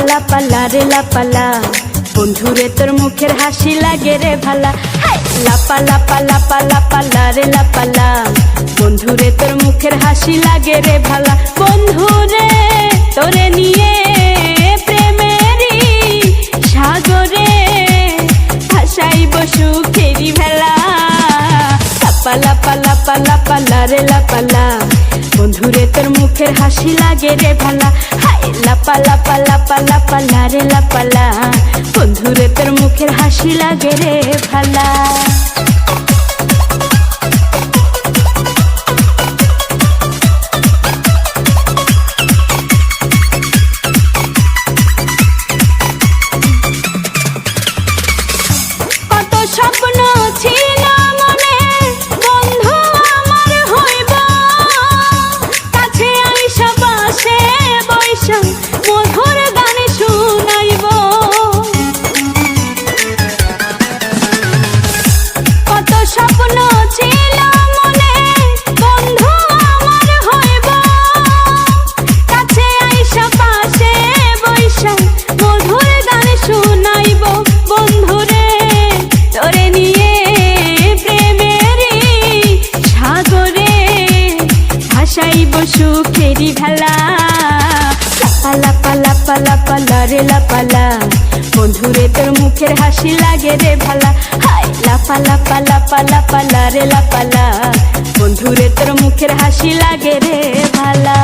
লাপা লারে লাপালা, বন্ধুরে তোর মুখের হাসি লাগে রে ভালা। লাপা লাপা লাপা লাপা লারে লাপালা, বন্ধুরে তোর মুখের হাসি লাগে রে ভালা। বন্ধুরে তোরে নিয়ে প্রেমেরই সাগরে ভাসাইব সুখেরি ভেলা। লাপা লাপা লাপা লাপা লারে লাপালা, বন্ধুরে তোর মুখের হাসি লাগে রে ভালা। লাপা লাপা লাপা লাপা লারে লাপালা, বন্ধুরে তোর মুখের হাসি লাগে রে ভালা। কত স্বপ্ন ছিল মনে, বন্ধু আমার হইব, কাছে আইসা পাশে বৈশা মধুর গান শুনাইব। কত স্বপ্ন ছিল মনে, বন্ধু আমার হইব, কাছে আইসা পাশে বৈশা মধুর গান শুনাইব। বন্ধুরে তোরে নিয়ে প্রেমেরই সাগরে ভাসাইব সুখেরি ভেলা। লাপা লাপা লাপা লাপা লারে লাপালা, বন্ধুরে তোর মুখের হাসি লাগে রে ভালা। লাপা লাপা লাপা লাপা লারে লাপালা, বন্ধুরে তোর মুখের হাসি লাগে রে ভালা।